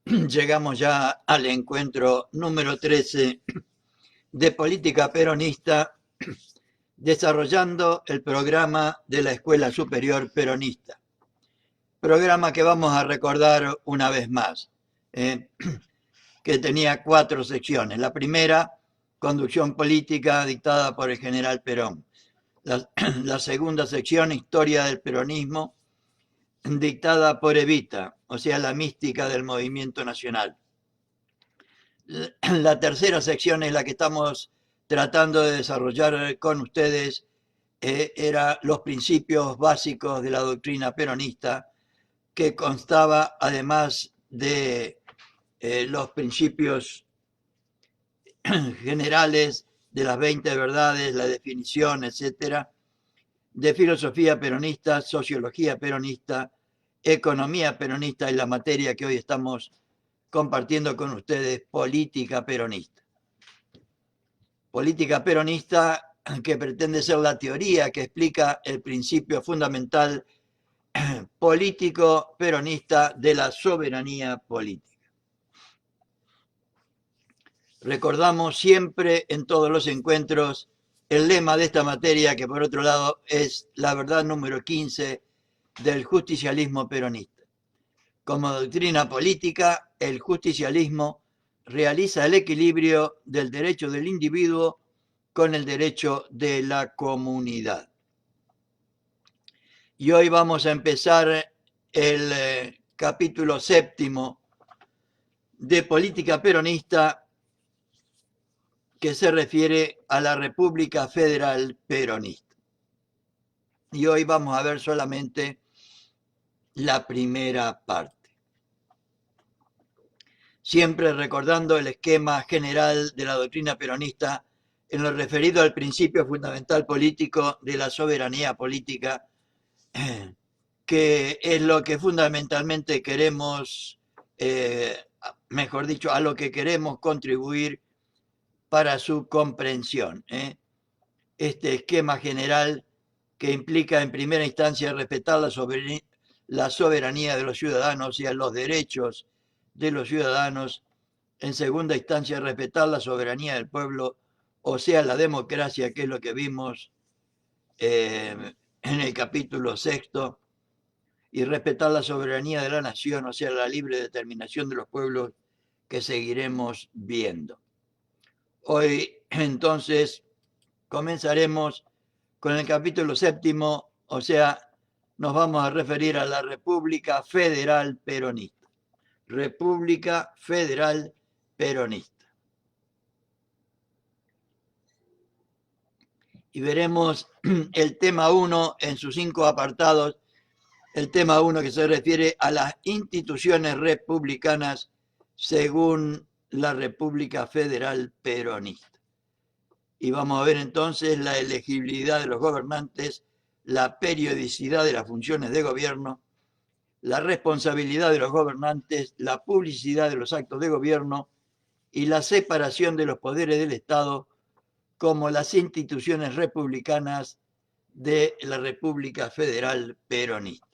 llegamos ya al encuentro número 13 de política peronista, desarrollando el programa de la Escuela Superior Peronista. Programa que vamos a recordar una vez más, que tenía 4 secciones. La primera, conducción política dictada por el general Perón. La segunda sección, historia del peronismo, dictada por Evita, o sea, la mística del movimiento nacional. La tercera sección es la que estamos tratando de desarrollar con ustedes, era los principios básicos de la doctrina peronista, que constaba además de los principios generales de las 20 verdades, la definición, etcétera, de filosofía peronista, sociología peronista, economía peronista y la materia que hoy estamos compartiendo con ustedes, política peronista. Política peronista que pretende ser la teoría que explica el principio fundamental político peronista de la soberanía política. Recordamos siempre en todos los encuentros el lema de esta materia, que por otro lado es la verdad número 15 del justicialismo peronista. Como doctrina política, el justicialismo realiza el equilibrio del derecho del individuo con el derecho de la comunidad. Y hoy vamos a empezar el capítulo 7 de política peronista, que se refiere a la República Federal Peronista. Y hoy vamos a ver solamente la primera parte. Siempre recordando el esquema general de la doctrina peronista en lo referido al principio fundamental político de la soberanía política, que es lo que fundamentalmente queremos, mejor dicho, a lo que queremos contribuir para su comprensión. Este esquema general que implica en primera instancia respetar la soberanía de los ciudadanos, o sea, los derechos de los ciudadanos; en segunda instancia respetar la soberanía del pueblo, o sea, la democracia, que es lo que vimos en el capítulo 6, y respetar la soberanía de la nación, o sea, la libre determinación de los pueblos, que seguiremos viendo. Hoy entonces comenzaremos con el capítulo 7, o sea, nos vamos a referir a la República Federal Peronista. República Federal Peronista. Y veremos el tema 1 en sus 5 apartados. El tema 1 que se refiere a las instituciones republicanas según la República Federal Peronista. Y vamos a ver entonces la elegibilidad de los gobernantes, la periodicidad de las funciones de gobierno, la responsabilidad de los gobernantes, la publicidad de los actos de gobierno y la separación de los poderes del Estado como las instituciones republicanas de la República Federal Peronista.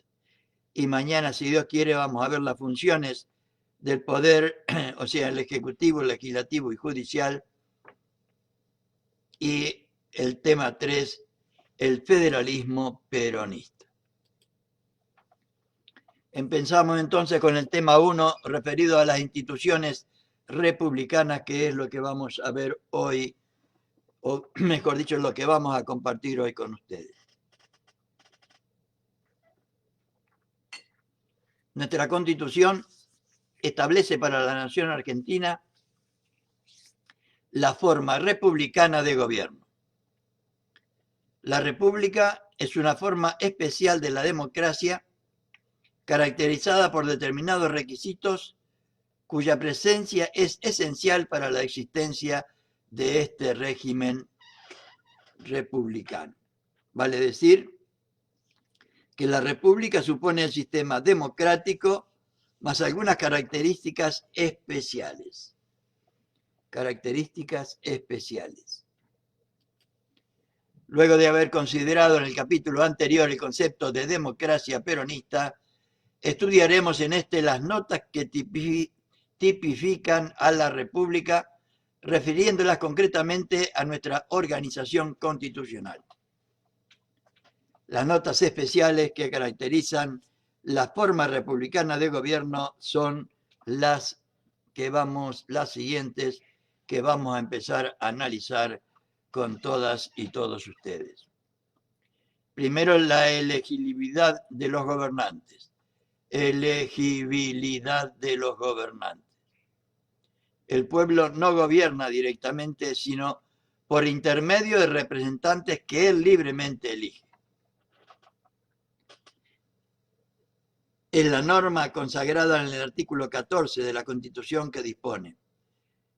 Y mañana, si Dios quiere, vamos a ver las funciones del poder, o sea, el ejecutivo, el legislativo y judicial. Y el tema 3, el federalismo peronista. Empezamos entonces con el tema 1, referido a las instituciones republicanas, que es lo que vamos a ver hoy, o mejor dicho, lo que vamos a compartir hoy con ustedes. Nuestra Constitución establece para la nación argentina la forma republicana de gobierno. La república es una forma especial de la democracia, caracterizada por determinados requisitos cuya presencia es esencial para la existencia de este régimen republicano. Vale decir que la república supone el sistema democrático más algunas características especiales. Características especiales. Luego de haber considerado en el capítulo anterior el concepto de democracia peronista, estudiaremos en este las notas que tipifican a la República, refiriéndolas concretamente a nuestra organización constitucional. Las notas especiales que caracterizan la forma republicana de gobierno son las siguientes que vamos a empezar a analizar con todas y todos ustedes. Primero, la elegibilidad de los gobernantes. Elegibilidad de los gobernantes. El pueblo no gobierna directamente, sino por intermedio de representantes que él libremente elige. Es la norma consagrada en el artículo 14 de la Constitución que dispone: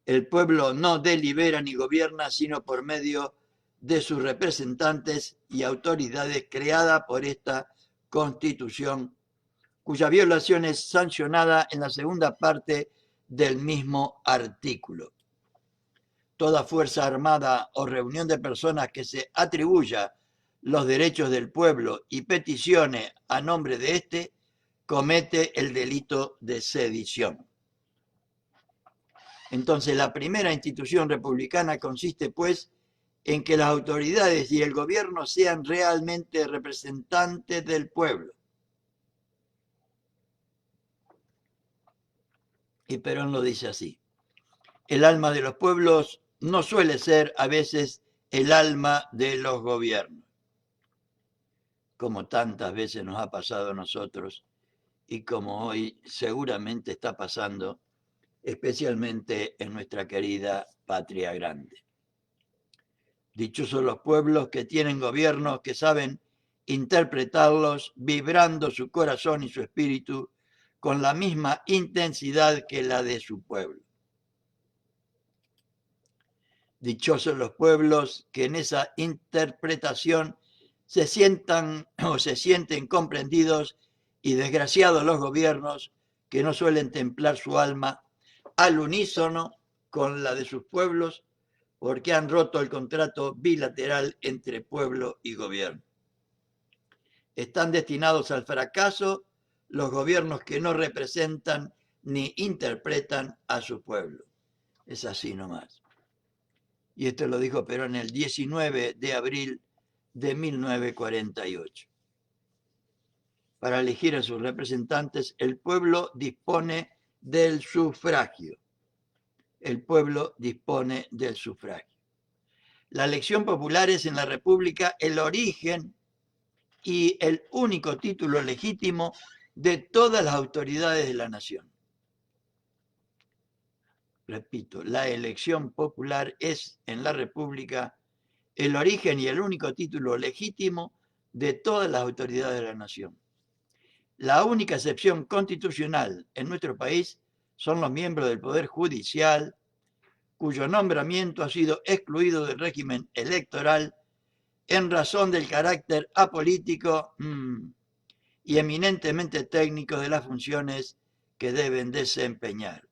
el pueblo no delibera ni gobierna sino por medio de sus representantes y autoridades creada por esta Constitución, cuya violación es sancionada en la segunda parte del mismo artículo. Toda fuerza armada o reunión de personas que se atribuya los derechos del pueblo y peticione a nombre de éste comete el delito de sedición. Entonces, la primera institución republicana consiste, pues, en que las autoridades y el gobierno sean realmente representantes del pueblo. Y Perón lo dice así: el alma de los pueblos no suele ser a veces el alma de los gobiernos, como tantas veces nos ha pasado a nosotros y como hoy seguramente está pasando, especialmente en nuestra querida patria grande. Dichosos los pueblos que tienen gobiernos que saben interpretarlos vibrando su corazón y su espíritu con la misma intensidad que la de su pueblo. Dichosos los pueblos que en esa interpretación se sienten comprendidos, y desgraciados los gobiernos que no suelen templar su alma al unísono con la de sus pueblos, porque han roto el contrato bilateral entre pueblo y gobierno. Están destinados al fracaso los gobiernos que no representan ni interpretan a su pueblo. Es así nomás. Y esto lo dijo Perón el 19 de abril de 1948. Para elegir a sus representantes, el pueblo dispone del sufragio. El pueblo dispone del sufragio. La elección popular es en la República el origen y el único título legítimo de todas las autoridades de la nación. Repito, la elección popular es en la República el origen y el único título legítimo de todas las autoridades de la nación. La única excepción constitucional en nuestro país son los miembros del Poder Judicial, cuyo nombramiento ha sido excluido del régimen electoral en razón del carácter apolítico y eminentemente técnico de las funciones que deben desempeñar.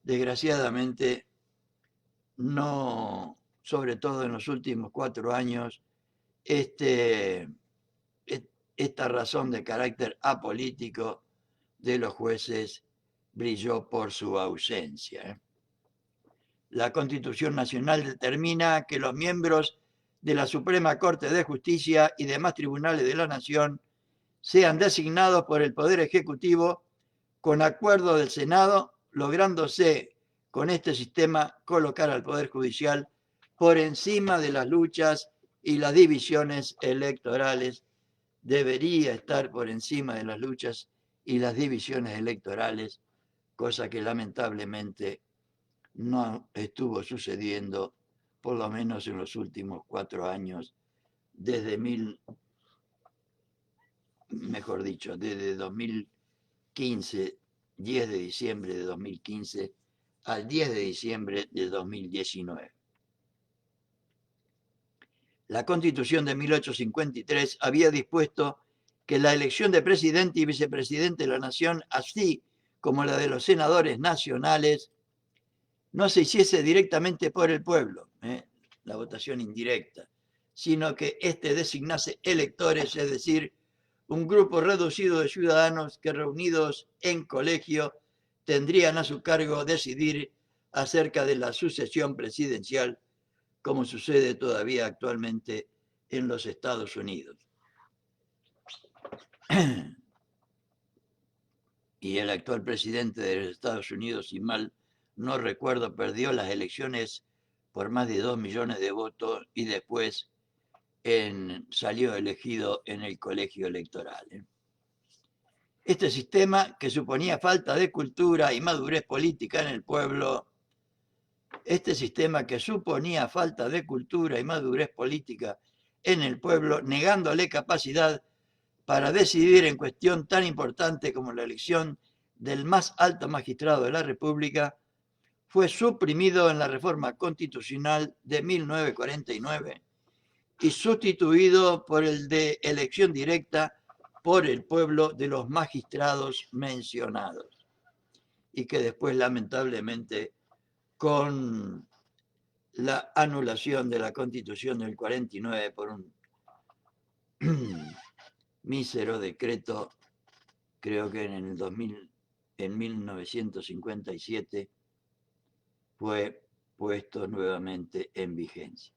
Desgraciadamente, no, sobre todo en los últimos 4 años, esta razón de carácter apolítico de los jueces brilló por su ausencia. La Constitución Nacional determina que los miembros de la Suprema Corte de Justicia y demás tribunales de la Nación sean designados por el Poder Ejecutivo con acuerdo del Senado, lográndose con este sistema colocar al Poder Judicial por encima de las luchas y las divisiones electorales. Debería estar por encima de las luchas y las divisiones electorales, cosa que lamentablemente no estuvo sucediendo, por lo menos en los últimos 4 años, desde 2015, 10 de diciembre de 2015 al 10 de diciembre de 2019. La Constitución de 1853 había dispuesto que la elección de presidente y vicepresidente de la Nación, así como la de los senadores nacionales, no se hiciese directamente por el pueblo, la votación indirecta, sino que éste designase electores, es decir, un grupo reducido de ciudadanos que, reunidos en colegio, tendrían a su cargo decidir acerca de la sucesión presidencial, como sucede todavía actualmente en los Estados Unidos. Y el actual presidente de los Estados Unidos, si mal no recuerdo, perdió las elecciones por más de 2 millones de votos y después salió elegido en el colegio electoral. Este sistema, que suponía falta de cultura y madurez política en el pueblo, negándole capacidad para decidir en cuestión tan importante como la elección del más alto magistrado de la República, fue suprimido en la reforma constitucional de 1949 y sustituido por el de elección directa por el pueblo de los magistrados mencionados, y que después, lamentablemente, con la anulación de la Constitución del 49 por un mísero decreto, creo que en 1957, fue puesto nuevamente en vigencia.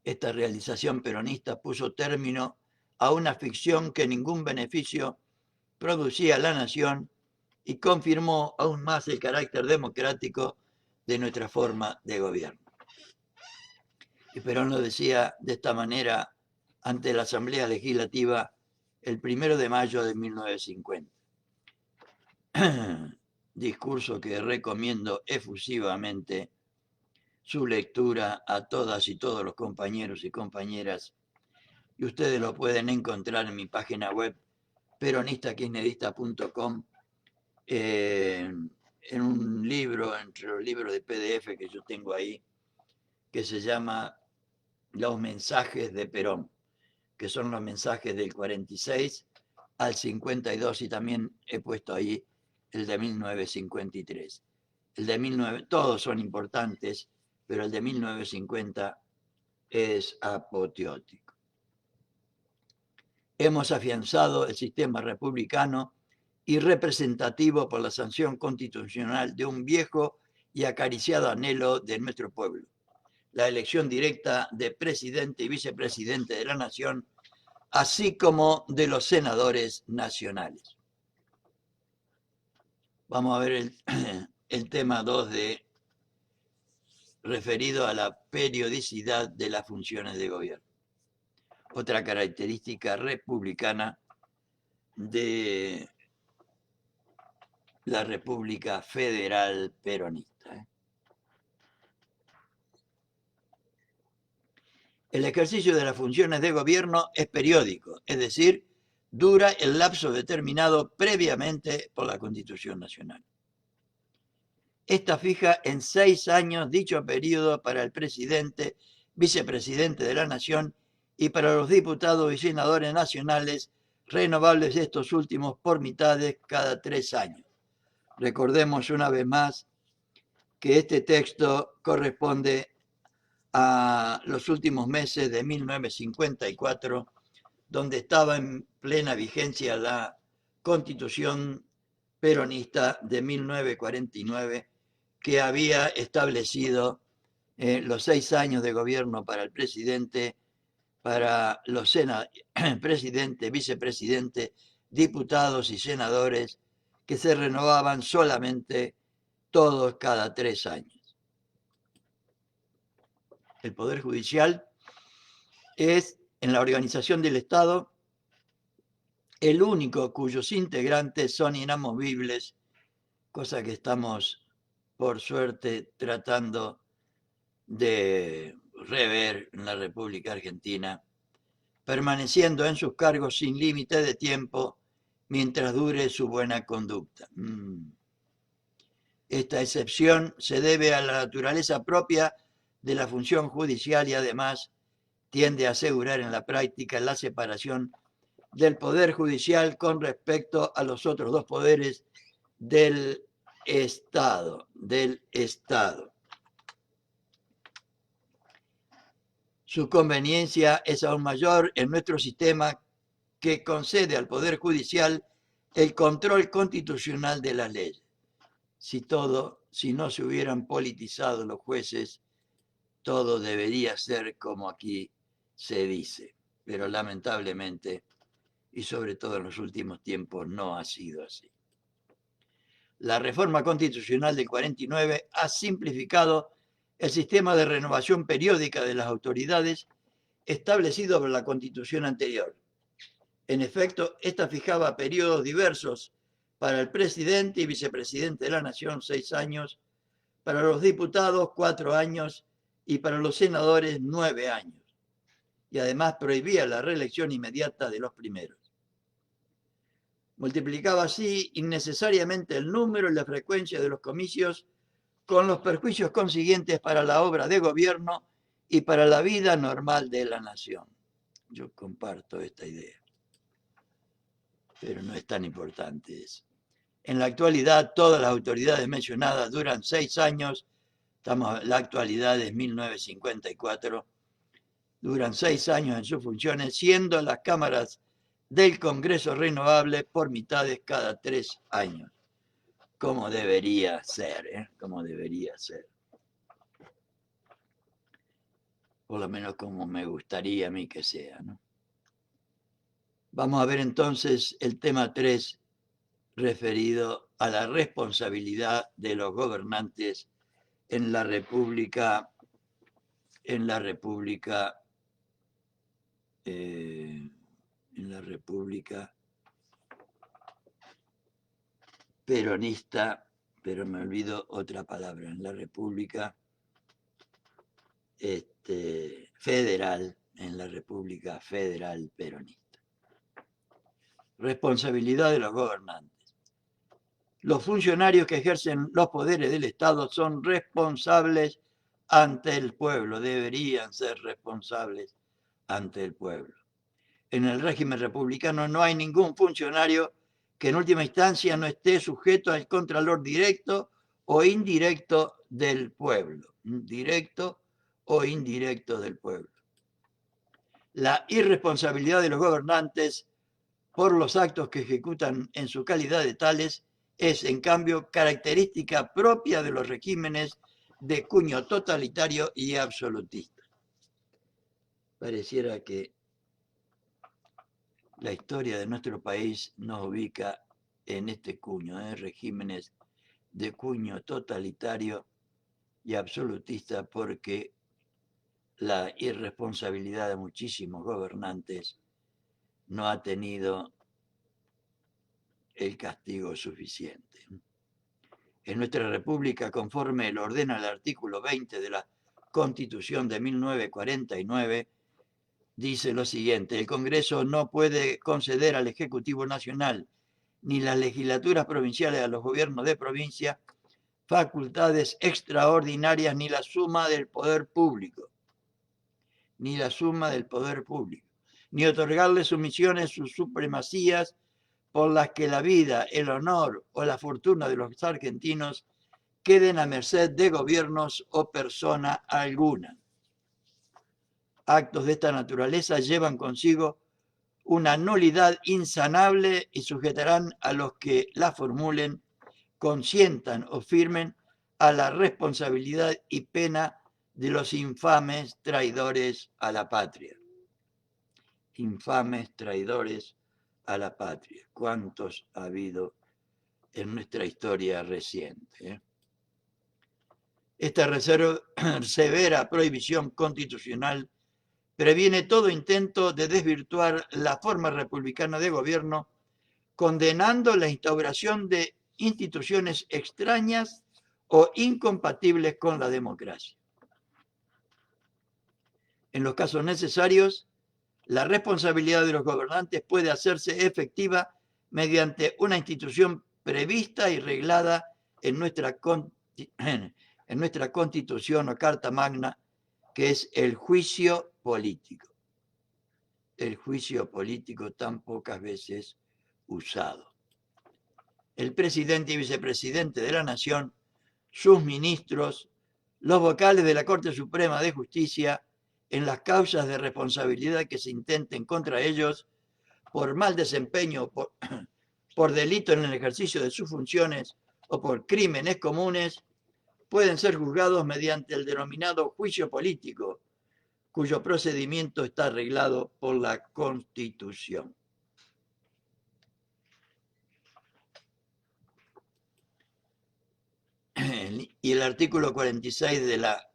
Esta realización peronista puso término a una ficción que ningún beneficio producía a la nación y confirmó aún más el carácter democrático de nuestra forma de gobierno. Y Perón lo decía de esta manera ante la Asamblea Legislativa el 1 de mayo de 1950. Discurso que recomiendo efusivamente su lectura a todas y todos los compañeros y compañeras, y ustedes lo pueden encontrar en mi página web peronistakirchnerista.com, en un libro, entre los libros de PDF que yo tengo ahí, que se llama Los mensajes de Perón, que son los mensajes del 46 al 52, y también he puesto ahí el de 1953. Todos son importantes, pero el de 1950 es apoteótico. Hemos afianzado el sistema republicano y representativo por la sanción constitucional de un viejo y acariciado anhelo de nuestro pueblo: la elección directa de presidente y vicepresidente de la nación, así como de los senadores nacionales. Vamos a ver el tema 2 referido a la periodicidad de las funciones de gobierno. Otra característica republicana de la República Federal Peronista. El ejercicio de las funciones de gobierno es periódico, es decir, dura el lapso determinado previamente por la Constitución Nacional. Esta fija en 6 años dicho periodo para el presidente, vicepresidente de la Nación, y para los diputados y senadores nacionales, renovables estos últimos por mitades cada 3 años. Recordemos una vez más que este texto corresponde a los últimos meses de 1954, donde estaba en plena vigencia la Constitución peronista de 1949, que había establecido los 6 años de gobierno para el presidente, para los presidente, vicepresidente, diputados y senadores, que se renovaban solamente todos cada 3 años. El Poder Judicial es, en la organización del Estado, el único cuyos integrantes son inamovibles, cosa que estamos, por suerte, tratando de rever en la República Argentina, permaneciendo en sus cargos sin límite de tiempo mientras dure su buena conducta. Esta excepción se debe a la naturaleza propia de la función judicial y además tiende a asegurar en la práctica la separación del Poder Judicial con respecto a los otros 2 poderes del Estado. Su conveniencia es aún mayor en nuestro sistema que concede al Poder Judicial el control constitucional de las leyes. Si no se hubieran politizado los jueces, todo debería ser como aquí se dice, pero lamentablemente, y sobre todo en los últimos tiempos, no ha sido así. La reforma constitucional del 49 ha simplificado el sistema de renovación periódica de las autoridades establecido por la Constitución anterior. En efecto, esta fijaba periodos diversos para el presidente y vicepresidente de la Nación, 6 años, para los diputados, 4 años, y para los senadores, 9 años. Y además prohibía la reelección inmediata de los primeros. Multiplicaba así innecesariamente el número y la frecuencia de los comicios, con los perjuicios consiguientes para la obra de gobierno y para la vida normal de la nación. Yo comparto esta idea, pero no es tan importante eso. En la actualidad, todas las autoridades mencionadas duran 6 años. La actualidad es 1954. Duran 6 años en sus funciones, siendo las cámaras del Congreso renovables por mitades cada 3 años. Como debería ser, ¿eh? Como debería ser. Por lo menos como me gustaría a mí que sea, ¿no? Vamos a ver entonces el tema 3, referido a la responsabilidad de los gobernantes en la República peronista, pero me olvido otra palabra, en la República federal, en la República Federal Peronista. Responsabilidad de los gobernantes. Los funcionarios que ejercen los poderes del Estado son responsables ante el pueblo, deberían ser responsables ante el pueblo. En el régimen republicano no hay ningún funcionario que en última instancia no esté sujeto al contralor directo o indirecto del pueblo. Directo o indirecto del pueblo. La irresponsabilidad de los gobernantes por los actos que ejecutan en su calidad de tales es, en cambio, característica propia de los regímenes de cuño totalitario y absolutista. Pareciera que la historia de nuestro país nos ubica en este cuño, regímenes de cuño totalitario y absolutista, porque la irresponsabilidad de muchísimos gobernantes no ha tenido el castigo suficiente. En nuestra república, conforme lo ordena el artículo 20 de la Constitución de 1949, dice lo siguiente: el Congreso no puede conceder al Ejecutivo Nacional ni las legislaturas provinciales a los gobiernos de provincia facultades extraordinarias ni la suma del poder público, ni otorgarles sumisiones, sus supremacías por las que la vida, el honor o la fortuna de los argentinos queden a merced de gobiernos o persona alguna. Actos de esta naturaleza llevan consigo una nulidad insanable y sujetarán a los que la formulen, consientan o firmen a la responsabilidad y pena de los infames traidores a la patria. Infames traidores a la patria. ¿Cuántos ha habido en nuestra historia reciente? Esta severa prohibición constitucional previene todo intento de desvirtuar la forma republicana de gobierno, condenando la instauración de instituciones extrañas o incompatibles con la democracia. En los casos necesarios, la responsabilidad de los gobernantes puede hacerse efectiva mediante una institución prevista y reglada en nuestra Constitución o Carta Magna, que es el juicio político. El juicio político tan pocas veces usado. El presidente y vicepresidente de la Nación, sus ministros, los vocales de la Corte Suprema de Justicia, en las causas de responsabilidad que se intenten contra ellos, por mal desempeño, por delito en el ejercicio de sus funciones o por crímenes comunes, pueden ser juzgados mediante el denominado juicio político, cuyo procedimiento está arreglado por la Constitución. Y el artículo 46 de la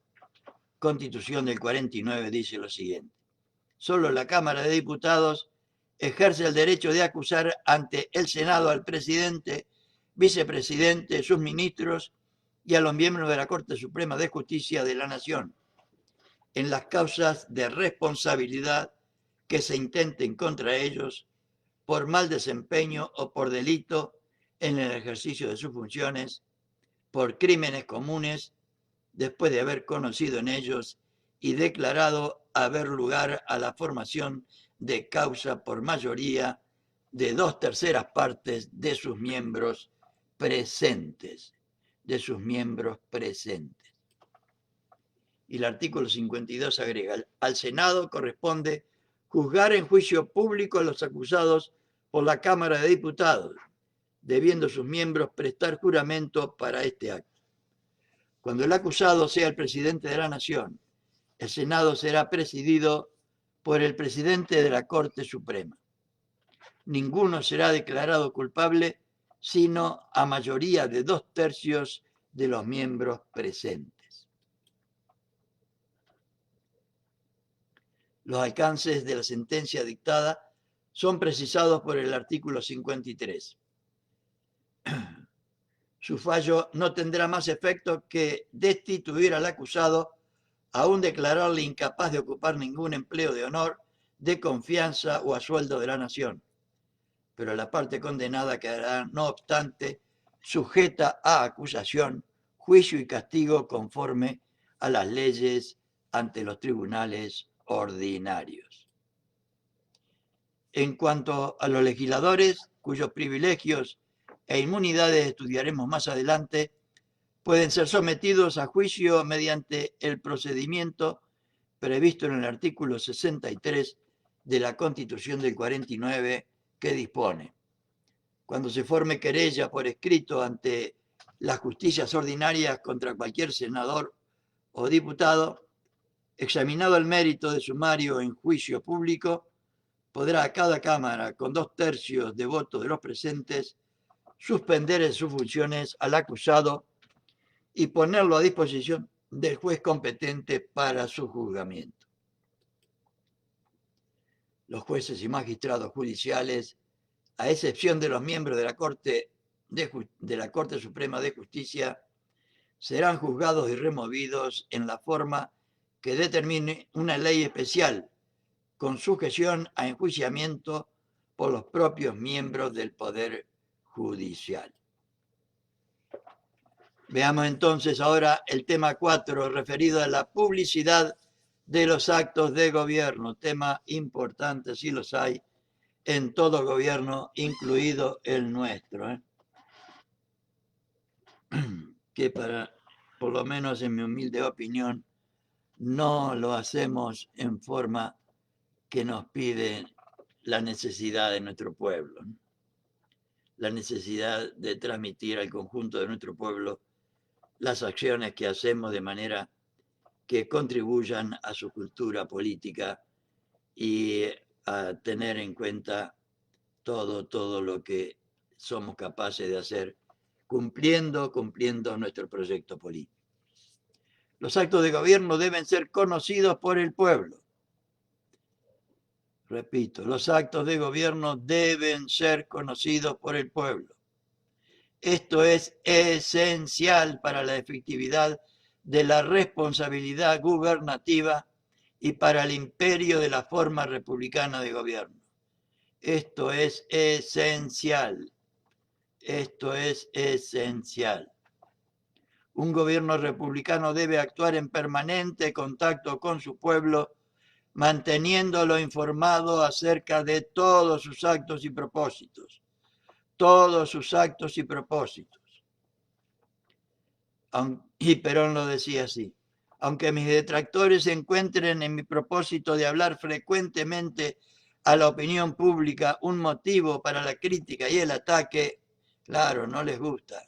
Constitución del 49 dice lo siguiente: solo la Cámara de Diputados ejerce el derecho de acusar ante el Senado al presidente, vicepresidente, sus ministros y a los miembros de la Corte Suprema de Justicia de la Nación en las causas de responsabilidad que se intenten contra ellos por mal desempeño o por delito en el ejercicio de sus funciones, por crímenes comunes, después de haber conocido en ellos y declarado haber lugar a la formación de causa por mayoría de 2/3 partes de sus miembros presentes. Y el artículo 52 agrega: al Senado corresponde juzgar en juicio público a los acusados por la Cámara de Diputados, debiendo sus miembros prestar juramento para este acto. Cuando el acusado sea el presidente de la Nación, el Senado será presidido por el presidente de la Corte Suprema. Ninguno será declarado culpable sino a mayoría de 2/3 de los miembros presentes. Los alcances de la sentencia dictada son precisados por el artículo 53. Su fallo no tendrá más efecto que destituir al acusado, aún declararle incapaz de ocupar ningún empleo de honor, de confianza o a sueldo de la nación. Pero la parte condenada quedará, no obstante, sujeta a acusación, juicio y castigo conforme a las leyes ante los tribunales ordinarios. En cuanto a los legisladores, cuyos privilegios e inmunidades estudiaremos más adelante, pueden ser sometidos a juicio mediante el procedimiento previsto en el artículo 63 de la Constitución del 49, que dispone: cuando se forme querella por escrito ante las justicias ordinarias contra cualquier senador o diputado, examinado el mérito de sumario en juicio público, podrá cada Cámara, con 2/3 de votos de los presentes, suspender en sus funciones al acusado y ponerlo a disposición del juez competente para su juzgamiento. Los jueces y magistrados judiciales, a excepción de los miembros de la Corte Suprema de Justicia, serán juzgados y removidos en la forma que determine una ley especial, con sujeción a enjuiciamiento por los propios miembros del Poder Judicial. Veamos entonces ahora el tema 4, referido a la publicidad de los actos de gobierno, tema importante, si los hay, en todo gobierno, incluido el nuestro, que por lo menos en mi humilde opinión, no lo hacemos en forma que nos pide la necesidad de nuestro pueblo, la necesidad de transmitir al conjunto de nuestro pueblo las acciones que hacemos de manera que contribuyan a su cultura política y a tener en cuenta todo lo que somos capaces de hacer cumpliendo nuestro proyecto político. Los actos de gobierno deben ser conocidos por el pueblo. Repito, los actos de gobierno deben ser conocidos por el pueblo. Esto es esencial para la efectividad de la responsabilidad gubernativa y para el imperio de la forma republicana de gobierno. Esto es esencial. Esto es esencial. Un gobierno republicano debe actuar en permanente contacto con su pueblo, manteniéndolo informado acerca de todos sus actos y propósitos. Todos sus actos y propósitos. Y Perón lo decía así: aunque mis detractores se encuentren en mi propósito de hablar frecuentemente a la opinión pública un motivo para la crítica y el ataque, claro, no les gusta.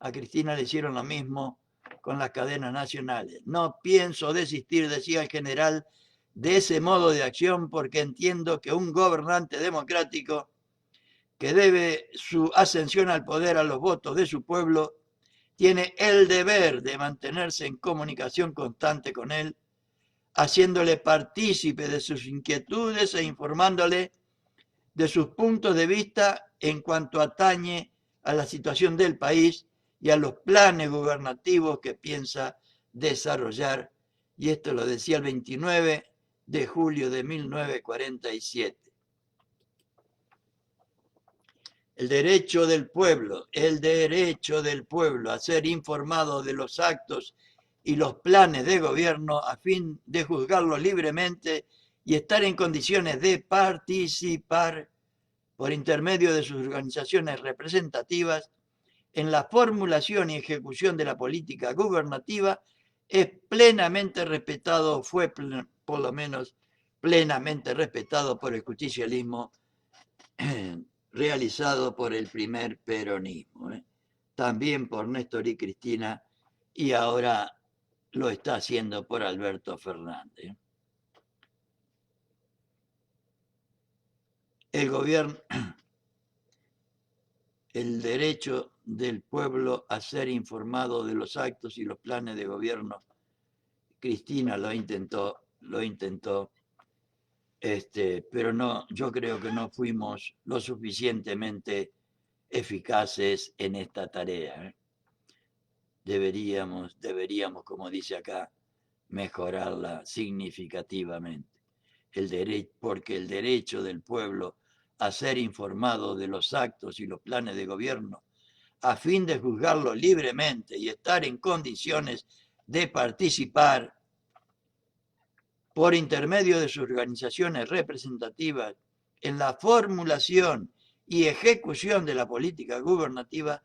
A Cristina le hicieron lo mismo con las cadenas nacionales. No pienso desistir, decía el general, de ese modo de acción porque entiendo que un gobernante democrático que debe su ascensión al poder a los votos de su pueblo tiene el deber de mantenerse en comunicación constante con él, haciéndole partícipe de sus inquietudes e informándole de sus puntos de vista en cuanto atañe a la situación del país y a los planes gubernativos que piensa desarrollar. Y esto lo decía el 29 de julio de 1947. El derecho del pueblo a ser informado de los actos y los planes de gobierno a fin de juzgarlos libremente y estar en condiciones de participar por intermedio de sus organizaciones representativas en la formulación y ejecución de la política gubernativa es plenamente respetado, fue por lo menos plenamente respetado por el justicialismo realizado por el primer peronismo, también por Néstor y Cristina, y ahora lo está haciendo por Alberto Fernández. El gobierno, el derecho del pueblo a ser informado de los actos y los planes de gobierno. Cristina lo intentó, pero no, yo creo que no fuimos lo suficientemente eficaces en esta tarea. Deberíamos, como dice acá, mejorarla significativamente. Porque el derecho del pueblo a ser informado de los actos y los planes de gobierno, a fin de juzgarlo libremente y estar en condiciones de participar por intermedio de sus organizaciones representativas en la formulación y ejecución de la política gubernativa,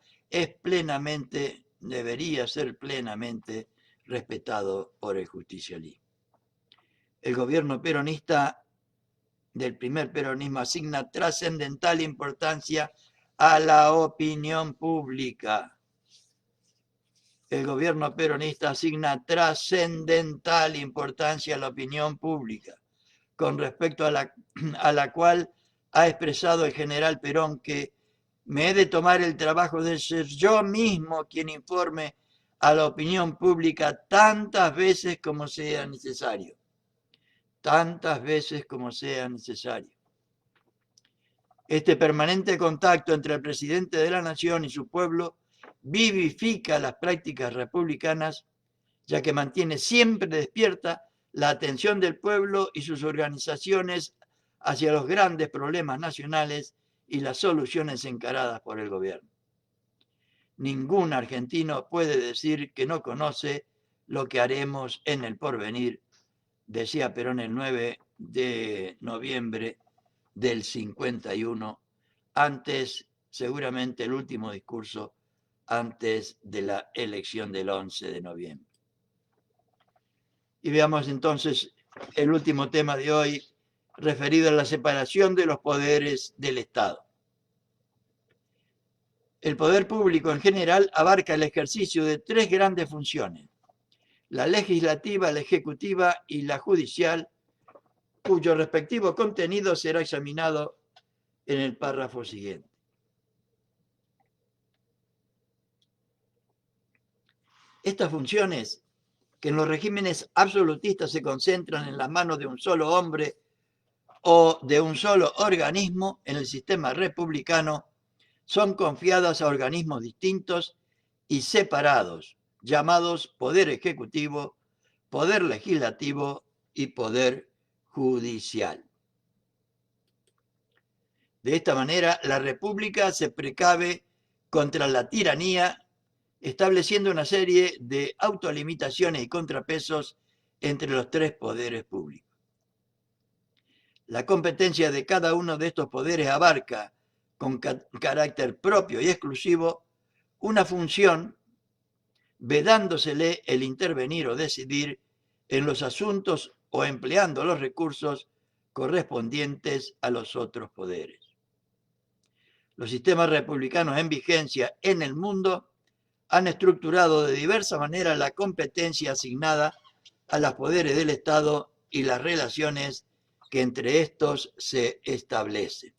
debería ser plenamente respetado por el justicialismo. El gobierno peronista del primer peronismo asigna trascendental importancia a la opinión pública. El gobierno peronista asigna trascendental importancia a la opinión pública, con respecto a la cual ha expresado el general Perón que me he de tomar el trabajo de ser yo mismo quien informe a la opinión pública tantas veces como sea necesario. Tantas veces como sea necesario. Este permanente contacto entre el presidente de la nación y su pueblo vivifica las prácticas republicanas, ya que mantiene siempre despierta la atención del pueblo y sus organizaciones hacia los grandes problemas nacionales y las soluciones encaradas por el gobierno. Ningún argentino puede decir que no conoce lo que haremos en el porvenir, decía Perón el 9 de noviembre del 51, seguramente el último discurso antes de la elección del 11 de noviembre. Y veamos entonces el último tema de hoy, referido a la separación de los poderes del Estado. El poder público en general abarca el ejercicio de tres grandes funciones: la legislativa, la ejecutiva y la judicial, cuyo respectivo contenido será examinado en el párrafo siguiente. Estas funciones, que en los regímenes absolutistas se concentran en las manos de un solo hombre o de un solo organismo, en el sistema republicano son confiadas a organismos distintos y separados, llamados poder ejecutivo, poder legislativo y poder judicial. De esta manera, la República se precave contra la tiranía, estableciendo una serie de autolimitaciones y contrapesos entre los tres poderes públicos. La competencia de cada uno de estos poderes abarca, con carácter propio y exclusivo, una función, vedándosele el intervenir o decidir en los asuntos o empleando los recursos correspondientes a los otros poderes. Los sistemas republicanos en vigencia en el mundo han estructurado de diversa manera la competencia asignada a los poderes del Estado y las relaciones que entre estos se establecen.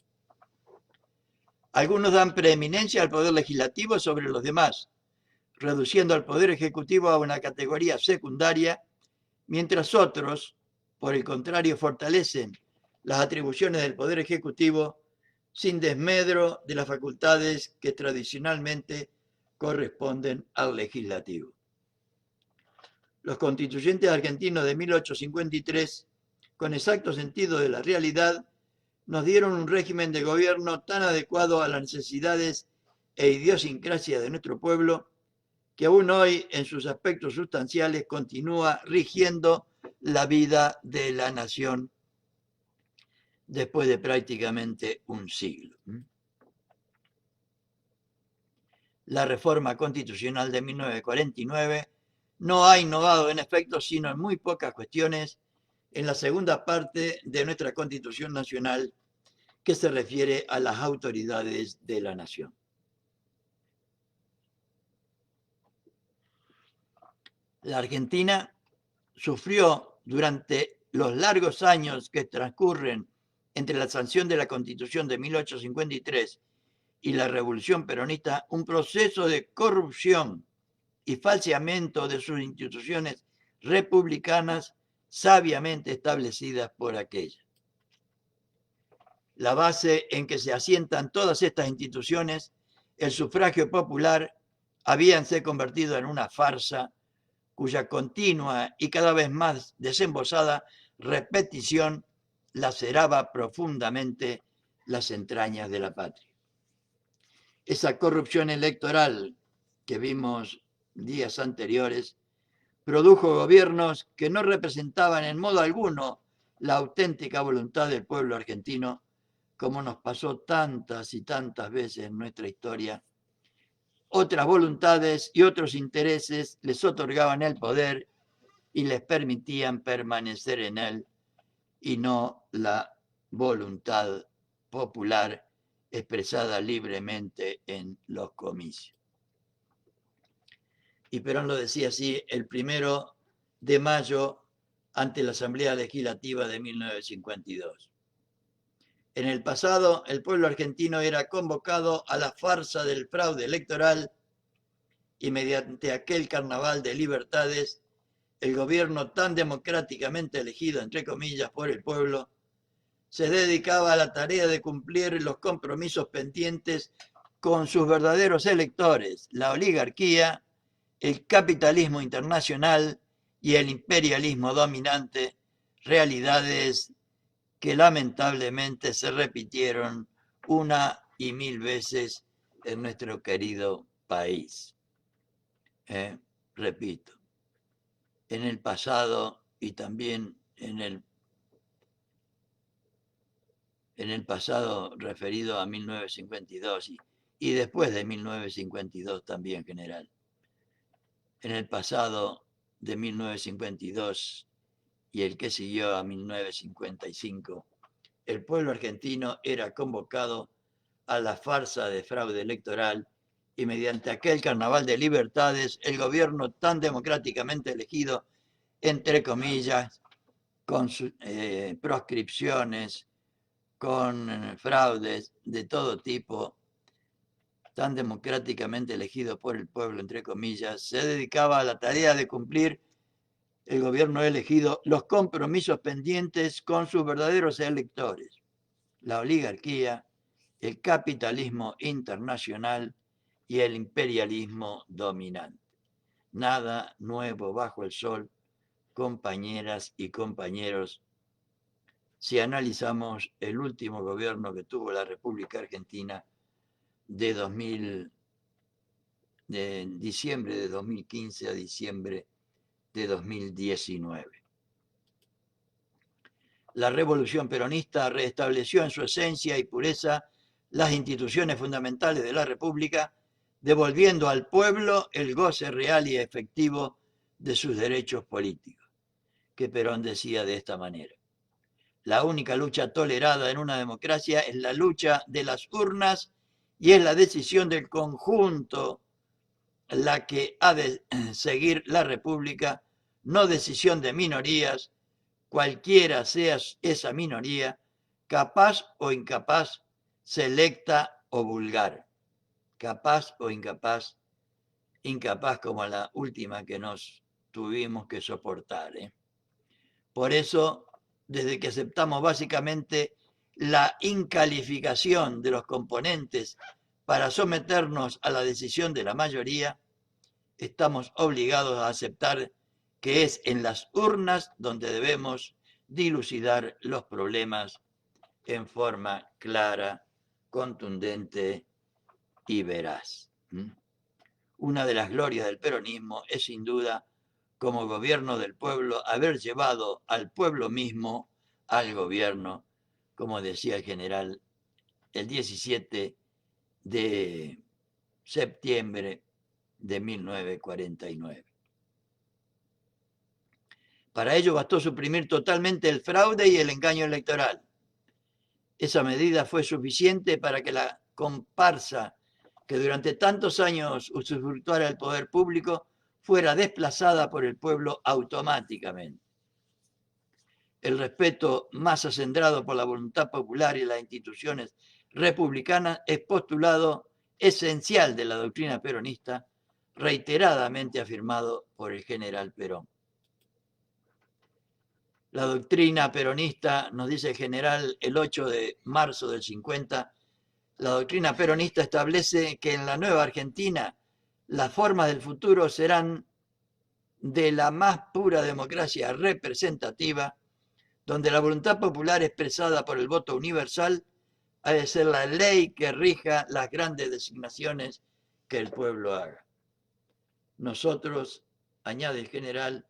Algunos dan preeminencia al poder legislativo sobre los demás, reduciendo al poder ejecutivo a una categoría secundaria, mientras otros, por el contrario, fortalecen las atribuciones del poder ejecutivo sin desmedro de las facultades que tradicionalmente corresponden al legislativo. Los constituyentes argentinos de 1853, con exacto sentido de la realidad, nos dieron un régimen de gobierno tan adecuado a las necesidades e idiosincrasia de nuestro pueblo, que aún hoy en sus aspectos sustanciales continúa rigiendo la vida de la nación después de prácticamente un siglo. La reforma constitucional de 1949 no ha innovado en efecto, sino en muy pocas cuestiones, en la segunda parte de nuestra Constitución Nacional, que se refiere a las autoridades de la nación. La Argentina sufrió durante los largos años que transcurren entre la sanción de la Constitución de 1853 y la Revolución Peronista un proceso de corrupción y falseamiento de sus instituciones republicanas sabiamente establecidas por aquella. La base en que se asientan todas estas instituciones, el sufragio popular, habíanse convertido en una farsa cuya continua y cada vez más desembosada repetición laceraba profundamente las entrañas de la patria. Esa corrupción electoral que vimos días anteriores produjo gobiernos que no representaban en modo alguno la auténtica voluntad del pueblo argentino, como nos pasó tantas y tantas veces en nuestra historia. Otras voluntades y otros intereses les otorgaban el poder y les permitían permanecer en él, y no la voluntad popular expresada libremente en los comicios. Y Perón lo decía así el 1 de mayo ante la Asamblea Legislativa de 1952. En el pasado, el pueblo argentino era convocado a la farsa del fraude electoral y mediante aquel carnaval de libertades, el gobierno tan democráticamente elegido, entre comillas, por el pueblo, se dedicaba a la tarea de cumplir los compromisos pendientes con sus verdaderos electores, la oligarquía, el capitalismo internacional y el imperialismo dominante, realidades que lamentablemente se repitieron una y mil veces en nuestro querido país. Repito, en el pasado y también en el pasado referido a 1952 y después de 1952 también en general. En el pasado de 1952 y el que siguió a 1955, el pueblo argentino era convocado a la farsa de fraude electoral y mediante aquel carnaval de libertades, el gobierno tan democráticamente elegido, entre comillas, con proscripciones, con fraudes de todo tipo, tan democráticamente elegido por el pueblo, entre comillas, se dedicaba a la tarea de cumplir el gobierno elegido los compromisos pendientes con sus verdaderos electores, la oligarquía, el capitalismo internacional y el imperialismo dominante. Nada nuevo bajo el sol, compañeras y compañeros, si analizamos el último gobierno que tuvo la República Argentina de diciembre de 2015 a diciembre de 2019. La revolución peronista restableció en su esencia y pureza las instituciones fundamentales de la República, devolviendo al pueblo el goce real y efectivo de sus derechos políticos, que Perón decía de esta manera: La única lucha tolerada en una democracia es la lucha de las urnas y es la decisión del conjunto la que ha de seguir la república, no decisión de minorías, cualquiera sea esa minoría, capaz o incapaz, selecta o vulgar, capaz o incapaz, incapaz como la última que nos tuvimos que soportar. Por eso, desde que aceptamos básicamente la incalificación de los componentes para someternos a la decisión de la mayoría, estamos obligados a aceptar que es en las urnas donde debemos dilucidar los problemas en forma clara, contundente y veraz. Una de las glorias del peronismo es sin duda, como gobierno del pueblo, haber llevado al pueblo mismo al gobierno, como decía el general, el 17 de septiembre de 1949. Para ello bastó suprimir totalmente el fraude y el engaño electoral. Esa medida fue suficiente para que la comparsa que durante tantos años usufructuara el poder público fuera desplazada por el pueblo automáticamente. El respeto más acendrado por la voluntad popular y las instituciones republicanas es postulado esencial de la doctrina peronista, reiteradamente afirmado por el general Perón. La doctrina peronista, nos dice el general el 8 de marzo del 50, la doctrina peronista establece que en la nueva Argentina las formas del futuro serán de la más pura democracia representativa, donde la voluntad popular expresada por el voto universal ha de ser la ley que rija las grandes designaciones que el pueblo haga. Nosotros, añade el general,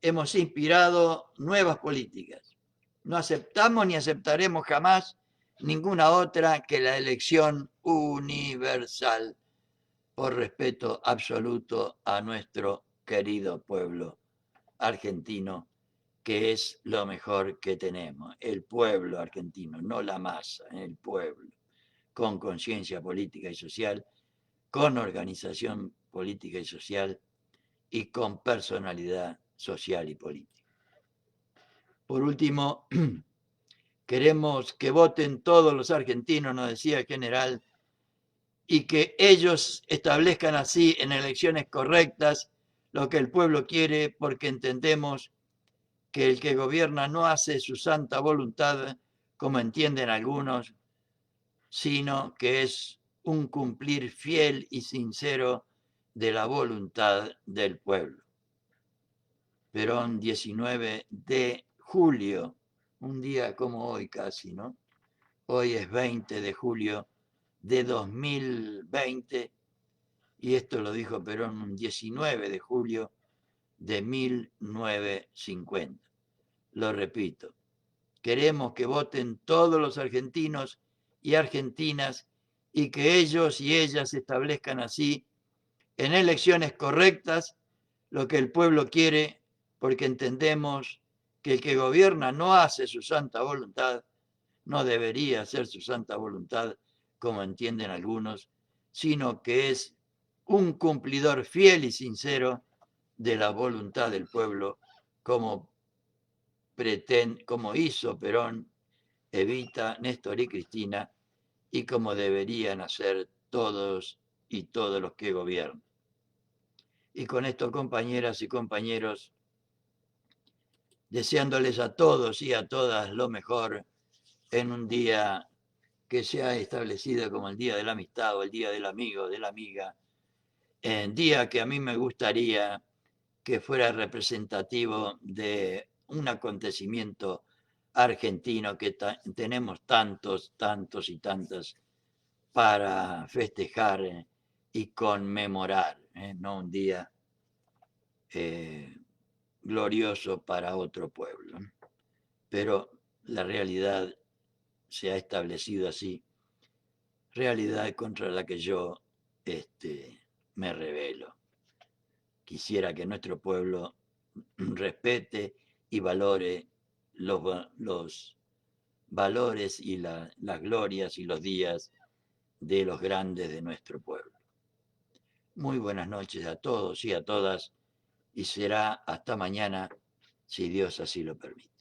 hemos inspirado nuevas políticas. No aceptamos ni aceptaremos jamás ninguna otra que la elección universal por respeto absoluto a nuestro querido pueblo argentino, que es lo mejor que tenemos, el pueblo argentino, no la masa, el pueblo, con conciencia política y social, con organización política y social y con personalidad social y política. Por último, queremos que voten todos los argentinos, nos decía el general, y que ellos establezcan así en elecciones correctas lo que el pueblo quiere, porque entendemos que el que gobierna no hace su santa voluntad, como entienden algunos, sino que es un cumplir fiel y sincero de la voluntad del pueblo. Perón, 19 de julio, un día como hoy casi, ¿no? Hoy es 20 de julio de 2020 y esto lo dijo Perón un 19 de julio de 1950. Lo repito, queremos que voten todos los argentinos y argentinas y que ellos y ellas establezcan así en elecciones correctas lo que el pueblo quiere, porque entendemos que el que gobierna no hace su santa voluntad, no debería hacer su santa voluntad, como entienden algunos, sino que es un cumplidor fiel y sincero de la voluntad del pueblo, como hizo Perón, Evita, Néstor y Cristina, y como deberían hacer todos y todos los que gobiernan. Y con esto, compañeras y compañeros, deseándoles a todos y a todas lo mejor en un día que se ha establecido como el Día de la Amistad o el Día del Amigo, de la Amiga, en día que a mí me gustaría que fuera representativo de un acontecimiento argentino que tenemos tantos, tantos y tantas para festejar y conmemorar, no un día glorioso para otro pueblo. Pero la realidad se ha establecido así, realidad contra la que yo me rebelo. Quisiera que nuestro pueblo respete y valore los valores y las glorias y los días de los grandes de nuestro pueblo. Muy buenas noches a todos y a todas, y será hasta mañana, si Dios así lo permite.